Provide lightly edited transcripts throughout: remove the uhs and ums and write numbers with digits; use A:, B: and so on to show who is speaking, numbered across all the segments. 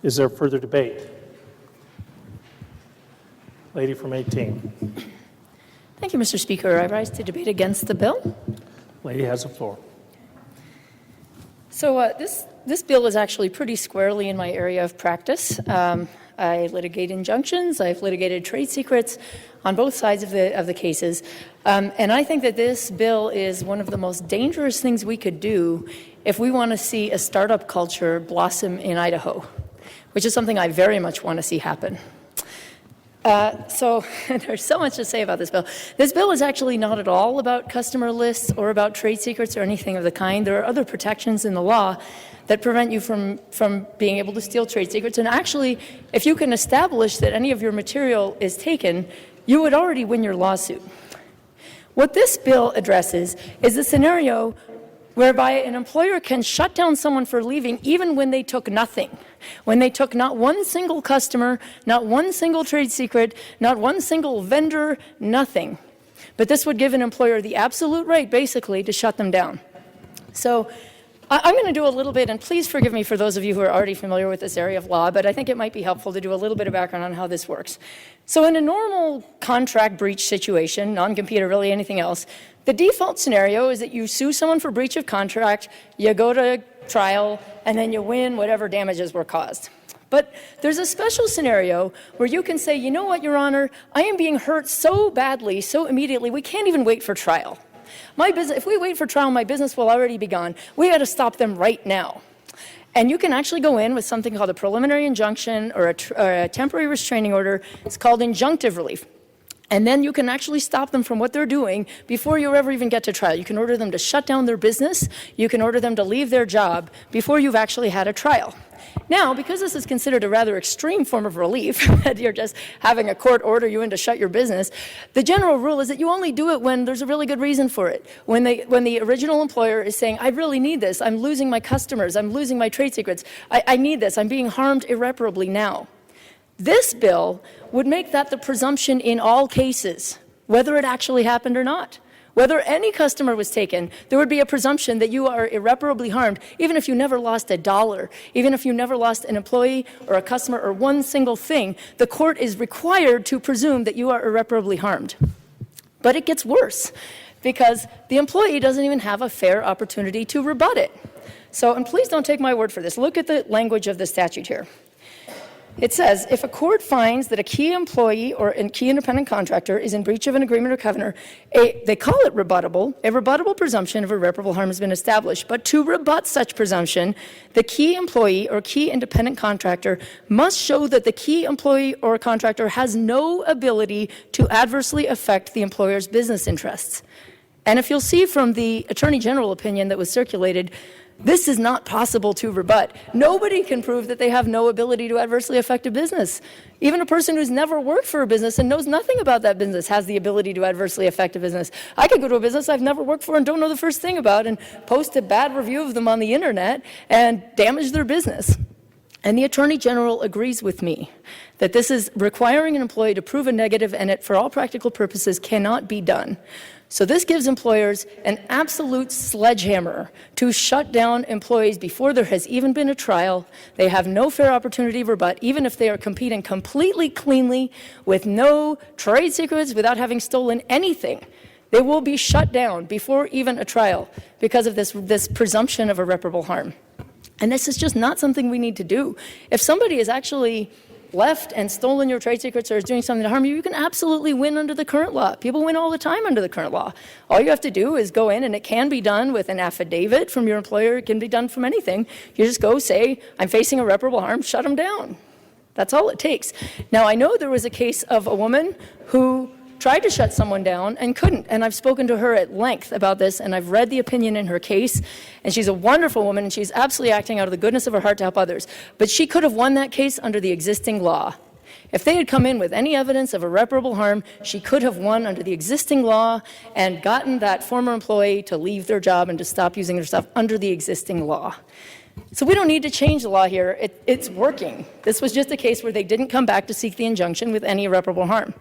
A: Is there further debate? Lady from 18.
B: Thank you, Mr. Speaker. I rise to debate against the bill.
A: Lady has the floor.
B: So this bill is actually pretty squarely in my area of practice. I litigate injunctions. I've litigated trade secrets on both sides of the cases. And I think that this bill is one of the most dangerous things we could do if we want to see a startup culture blossom in Idaho, which is something I very much want to see happen. So there's so much to say about this bill. This bill is actually not at all about customer lists or about trade secrets or anything of the kind. There are other protections in the law that prevent you from being able to steal trade secrets. And actually, if you can establish that any of your material is taken, you would already win your lawsuit. What this bill addresses is the scenario whereby an employer can shut down someone for leaving even when they took nothing, when they took not one single customer, not one single trade secret, not one single vendor, nothing. But this would give an employer the absolute right, basically, to shut them down. So I'm going to do a little bit, and please forgive me for those of you who are already familiar with this area of law, but I think it might be helpful to do a little bit of background on how this works. So in a normal contract breach situation, non-compete or really anything else, the default scenario is that you sue someone for breach of contract, you go to trial, and then you win whatever damages were caused. But there's a special scenario where you can say, you know what, Your Honor, I am being hurt so badly, so immediately, we can't even wait for trial. If we wait for trial, my business will already be gone. We got to stop them right now. And you can actually go in with something called a preliminary injunction or a temporary restraining order. It's called injunctive relief. And then you can actually stop them from what they're doing before you ever even get to trial. You can order them to shut down their business. You can order them to leave their job before you've actually had a trial. Now, because this is considered a rather extreme form of relief, that you're just having a court order you in to shut your business, the general rule is that you only do it when there's a really good reason for it. When the original employer is saying, I really need this, I'm losing my customers, I'm losing my trade secrets, I need this, I'm being harmed irreparably now. This bill would make that the presumption in all cases, whether it actually happened or not. Whether any customer was taken, there would be a presumption that you are irreparably harmed, even if you never lost a dollar, even if you never lost an employee or a customer or one single thing, the court is required to presume that you are irreparably harmed. But it gets worse, because the employee doesn't even have a fair opportunity to rebut it. So, and please don't take my word for this, look at the language of the statute here. It says, if a court finds that a key employee or a key independent contractor is in breach of an agreement or covenant, they call it rebuttable. A rebuttable presumption of irreparable harm has been established. But to rebut such presumption, the key employee or key independent contractor must show that the key employee or contractor has no ability to adversely affect the employer's business interests. And if you'll see from the Attorney General opinion that was circulated, this is not possible to rebut. Nobody can prove that they have no ability to adversely affect a business. Even a person who's never worked for a business and knows nothing about that business has the ability to adversely affect a business. I could go to a business I've never worked for and don't know the first thing about and post a bad review of them on the internet and damage their business. And the Attorney General agrees with me that this is requiring an employee to prove a negative, and it, for all practical purposes, cannot be done. So this gives employers an absolute sledgehammer to shut down employees before there has even been a trial. They have no fair opportunity to rebut, even if they are competing completely cleanly with no trade secrets, without having stolen anything. They will be shut down before even a trial because of this presumption of irreparable harm. And this is just not something we need to do. If somebody is actually left and stolen your trade secrets or is doing something to harm you, you can absolutely win under the current law. People win all the time under the current law. All you have to do is go in, and it can be done with an affidavit from your employer. It can be done from anything. You just go say, I'm facing irreparable harm, shut them down. That's all it takes. Now, I know there was a case of a woman who tried to shut someone down and couldn't. And I've spoken to her at length about this, and I've read the opinion in her case. And she's a wonderful woman, and she's absolutely acting out of the goodness of her heart to help others. But she could have won that case under the existing law. If they had come in with any evidence of irreparable harm, she could have won under the existing law and gotten that former employee to leave their job and to stop using their stuff under the existing law. So we don't need to change the law here. It's working. This was just a case where they didn't come back to seek the injunction with any irreparable harm.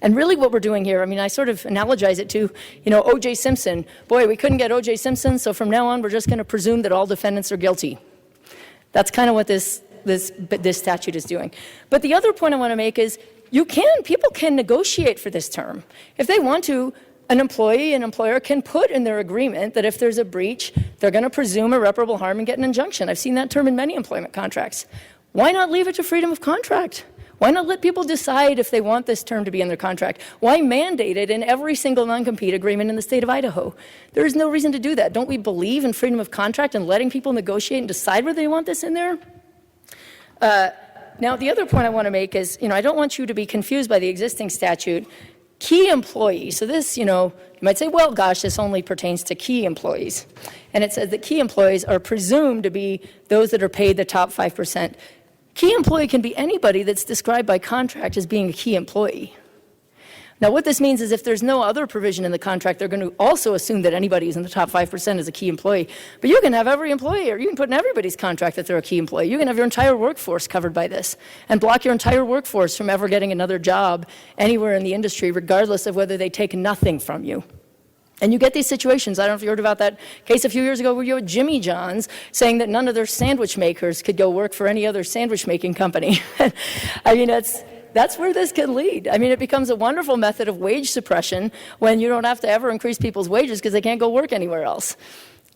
B: And really what we're doing here, I mean, I sort of analogize it to, O.J. Simpson. Boy, we couldn't get O.J. Simpson, so from now on we're just going to presume that all defendants are guilty. That's kind of what this this statute is doing. But the other point I want to make is people can negotiate for this term. If they want to, an employer can put in their agreement that if there's a breach, they're going to presume irreparable harm and get an injunction. I've seen that term in many employment contracts. Why not leave it to freedom of contract? Why not let people decide if they want this term to be in their contract? Why mandate it in every single non-compete agreement in the state of Idaho? There is no reason to do that. Don't we believe in freedom of contract and letting people negotiate and decide whether they want this in there? Now, the other point I want to make is, I don't want you to be confused by the existing statute. Key employees, so this, you might say, well, gosh, this only pertains to key employees. And it says that key employees are presumed to be those that are paid the top 5%. Key employee can be anybody that's described by contract as being a key employee. Now, what this means is if there's no other provision in the contract, they're going to also assume that anybody who's in the top 5% is a key employee. But you can have every employee, or you can put in everybody's contract that they're a key employee. You can have your entire workforce covered by this and block your entire workforce from ever getting another job anywhere in the industry, regardless of whether they take nothing from you. And you get these situations. I don't know if you heard about that case a few years ago where you had Jimmy John's saying that none of their sandwich makers could go work for any other sandwich making company. I mean, that's where this can lead. I mean, it becomes a wonderful method of wage suppression when you don't have to ever increase people's wages because they can't go work anywhere else.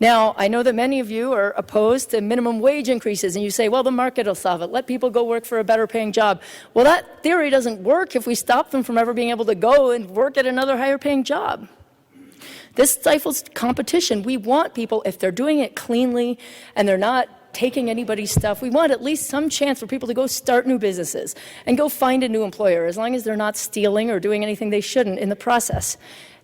B: Now, I know that many of you are opposed to minimum wage increases, and you say, well, the market will solve it. Let people go work for a better paying job. Well, that theory doesn't work if we stop them from ever being able to go and work at another higher paying job. This stifles competition. We want people, if they're doing it cleanly and they're not taking anybody's stuff, we want at least some chance for people to go start new businesses and go find a new employer, as long as they're not stealing or doing anything they shouldn't in the process.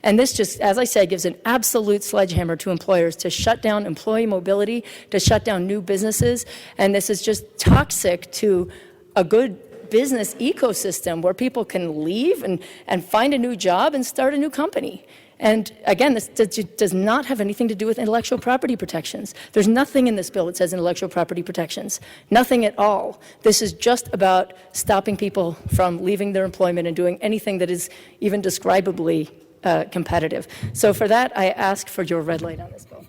B: And this just, as I said, gives an absolute sledgehammer to employers to shut down employee mobility, to shut down new businesses. And this is just toxic to a good business ecosystem where people can leave and find a new job and start a new company. And again, this does not have anything to do with intellectual property protections. There's nothing in this bill that says intellectual property protections. Nothing at all. This is just about stopping people from leaving their employment and doing anything that is even describably competitive. So for that, I ask for your red light on this bill.